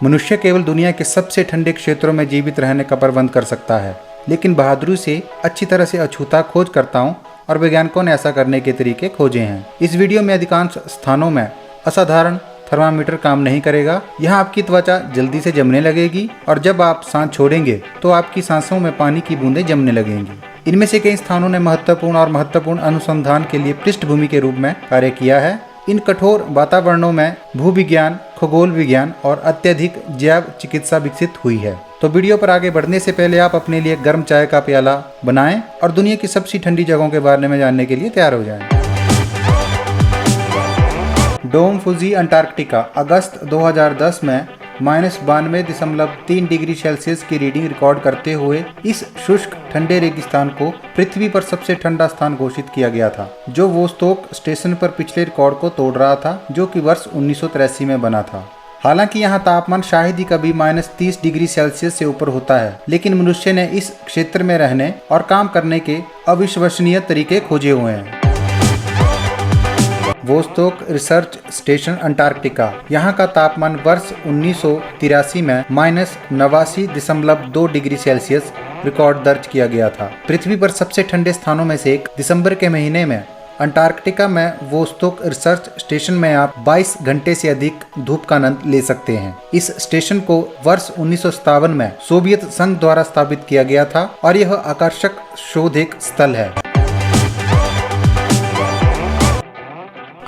मनुष्य केवल दुनिया के सबसे ठंडे क्षेत्रों में जीवित रहने का प्रबंध कर सकता है, लेकिन बहादुरी से अच्छी तरह से अछूता खोजकर्ताओं और वैज्ञानिकों ने ऐसा करने के तरीके खोजे हैं। इस वीडियो में अधिकांश स्थानों में असाधारण थर्मामीटर काम नहीं करेगा। यहाँ आपकी त्वचा जल्दी से जमने लगेगी और जब आप सांस छोड़ेंगे तो आपकी सांसों में पानी की बूंदें जमने लगेंगी। इनमें से कई स्थानों ने महत्वपूर्ण अनुसंधान के लिए पृष्ठभूमि के रूप में कार्य किया है। इन कठोर वातावरणों में भूविज्ञान, खगोल विज्ञान और अत्यधिक जैव चिकित्सा विकसित हुई है। तो वीडियो पर आगे बढ़ने से पहले आप अपने लिए गर्म चाय का प्याला बनाएं और दुनिया की सबसे ठंडी जगहों के बारे में जानने के लिए तैयार हो जाएं। डोम फुजी अंटार्कटिका अगस्त 2010 में -92.3 डिग्री सेल्सियस की रीडिंग रिकॉर्ड करते हुए इस शुष्क ठंडे रेगिस्तान को पृथ्वी पर सबसे ठंडा स्थान घोषित किया गया था, जो वोस्टोक स्टेशन पर पिछले रिकॉर्ड को तोड़ रहा था, जो कि वर्ष 1983 में बना था। हालांकि यहाँ तापमान शायद ही कभी -30 डिग्री सेल्सियस से ऊपर होता है, लेकिन मनुष्य ने इस क्षेत्र में रहने और काम करने के अविश्वसनीय तरीके खोजे हुए हैं। वोस्टोक रिसर्च स्टेशन अंटार्कटिका, यहाँ का तापमान वर्ष 1983 में -89.2 डिग्री सेल्सियस रिकॉर्ड दर्ज किया गया था। पृथ्वी पर सबसे ठंडे स्थानों में से एक दिसंबर के महीने में अंटार्कटिका में वोस्टोक रिसर्च स्टेशन में आप 22 घंटे से अधिक धूप का आनंद ले सकते हैं। इस स्टेशन को वर्ष 1957 में सोवियत संघ द्वारा स्थापित किया गया था और यह आकर्षक शोध स्थल है।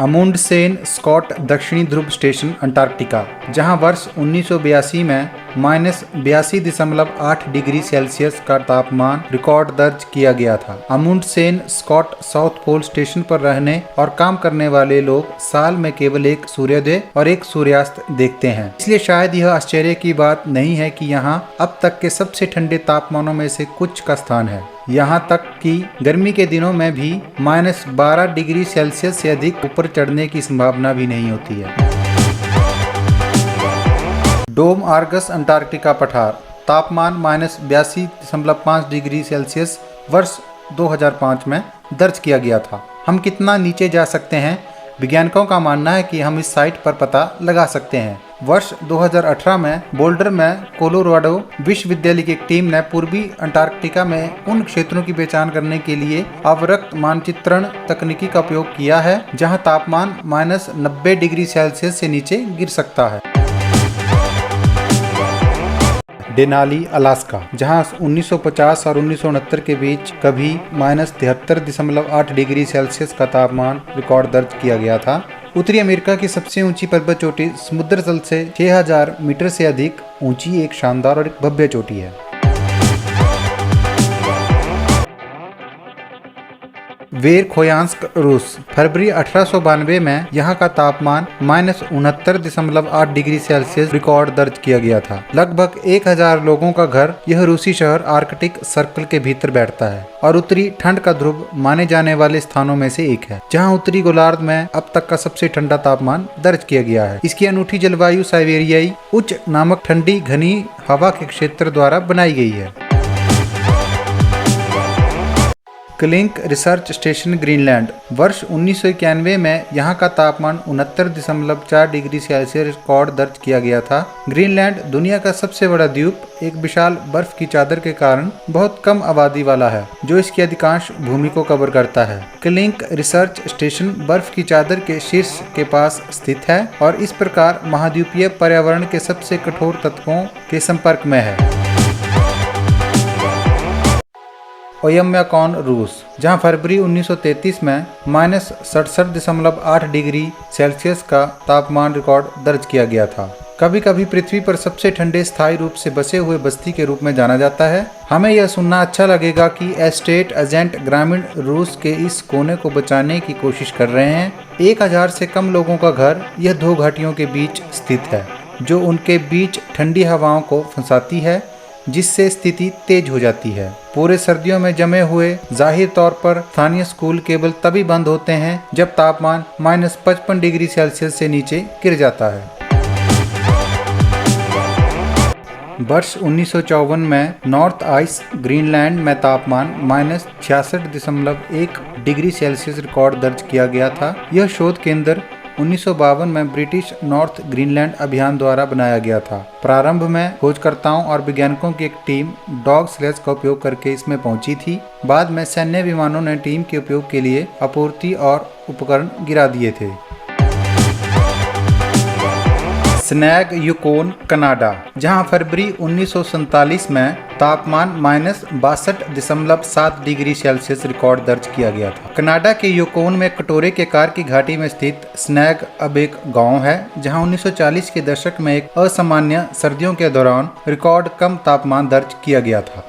अमुंडसेन स्कॉट दक्षिणी ध्रुव स्टेशन अंटार्कटिका, जहां वर्ष 1982 में -82.8 डिग्री सेल्सियस का तापमान रिकॉर्ड दर्ज किया गया था। Amundsen Scott South Pole station पर रहने और काम करने वाले लोग साल में केवल एक सूर्योदय और एक सूर्यास्त देखते हैं, इसलिए शायद यह आश्चर्य की बात नहीं है कि यहाँ अब तक के सबसे ठंडे तापमानों में से कुछ का स्थान है। यहाँ तक कि गर्मी के दिनों में भी -12 डिग्री सेल्सियस से अधिक ऊपर चढ़ने की संभावना भी नहीं होती है। डोम आर्गस अंटार्कटिका पठार, तापमान -82.5 डिग्री सेल्सियस वर्ष 2005 में दर्ज किया गया था। हम कितना नीचे जा सकते हैं? वैज्ञानिकों का मानना है कि हम इस साइट पर पता लगा सकते हैं। वर्ष 2018 में बोल्डर में कोलोराडो विश्वविद्यालय की एक टीम ने पूर्वी अंटार्कटिका में उन क्षेत्रों की पहचान करने के लिए अवरक्त मानचित्रण तकनीकी का उपयोग किया है, जहां तापमान -90 डिग्री सेल्सियस से नीचे गिर सकता है। डेनाली अलास्का, जहां 1950 और 1969 के बीच कभी -73.8 डिग्री सेल्सियस का तापमान रिकॉर्ड दर्ज किया गया था। उत्तरी अमेरिका की सबसे ऊंची पर्वत चोटी समुद्र तल से 6000 मीटर से अधिक ऊंची एक शानदार और एक भव्य चोटी है। वेरखोयांस्क रूस, फरवरी 1892 में यहाँ का तापमान -69.8 डिग्री सेल्सियस रिकॉर्ड दर्ज किया गया था। लगभग 1000 लोगों का घर यह रूसी शहर आर्कटिक सर्कल के भीतर बैठता है और उत्तरी ठंड का ध्रुव माने जाने वाले स्थानों में से एक है, जहाँ उत्तरी गोलार्ध में अब तक का सबसे ठंडा तापमान दर्ज किया गया है। इसकी अनूठी जलवायु साइबेरियाई उच्च नामक ठंडी घनी हवा के क्षेत्र द्वारा बनाई गई है। क्लिंक रिसर्च स्टेशन ग्रीनलैंड, वर्ष 1991 में यहाँ का तापमान 69.4 डिग्री सेल्सियस रिकॉर्ड दर्ज किया गया था। ग्रीनलैंड दुनिया का सबसे बड़ा द्वीप एक विशाल बर्फ की चादर के कारण बहुत कम आबादी वाला है, जो इसकी अधिकांश भूमि को कवर करता है। क्लिंक रिसर्च स्टेशन बर्फ की चादर के शीर्ष के पास स्थित है और इस प्रकार महाद्वीपीय पर्यावरण के सबसे कठोर तत्वों के संपर्क में है। ओयम्याकॉन रूस, जहां फरवरी 1933 में -67.8 डिग्री सेल्सियस का तापमान रिकॉर्ड दर्ज किया गया था। कभी कभी पृथ्वी पर सबसे ठंडे स्थायी रूप से बसे हुए बस्ती के रूप में जाना जाता है। हमें यह सुनना अच्छा लगेगा कि एस्टेट एजेंट ग्रामीण रूस के इस कोने को बचाने की कोशिश कर रहे हैं। 1000 से कम लोगों का घर यह दो घाटियों के बीच स्थित है, जो उनके बीच ठंडी हवाओं को फंसाती है, जिससे स्थिति तेज हो जाती है। पूरे सर्दियों में जमे हुए जाहिर तौर पर स्थानीय स्कूल केवल तभी बंद होते हैं जब तापमान -55 डिग्री सेल्सियस से नीचे गिर जाता है। वर्ष 1954 में नॉर्थ आइस ग्रीनलैंड में तापमान -66.1 डिग्री सेल्सियस रिकॉर्ड दर्ज किया गया था। यह शोध केंद्र 1952 में ब्रिटिश नॉर्थ ग्रीनलैंड अभियान द्वारा बनाया गया था। प्रारंभ में खोजकर्ताओं और वैज्ञानिकों की एक टीम डॉग स्लेज का उपयोग करके इसमें पहुंची थी। बाद में सैन्य विमानों ने टीम के उपयोग के लिए आपूर्ति और उपकरण गिरा दिए थे। स्नैग यूकोन कनाडा, जहां फरवरी 1947 में तापमान -62.7 डिग्री सेल्सियस रिकॉर्ड दर्ज किया गया था। कनाडा के यूकोन में कटोरे के आकार की घाटी में स्थित स्नैग अब एक गांव है, जहां 1940 के दशक में एक असामान्य सर्दियों के दौरान रिकॉर्ड कम तापमान दर्ज किया गया था।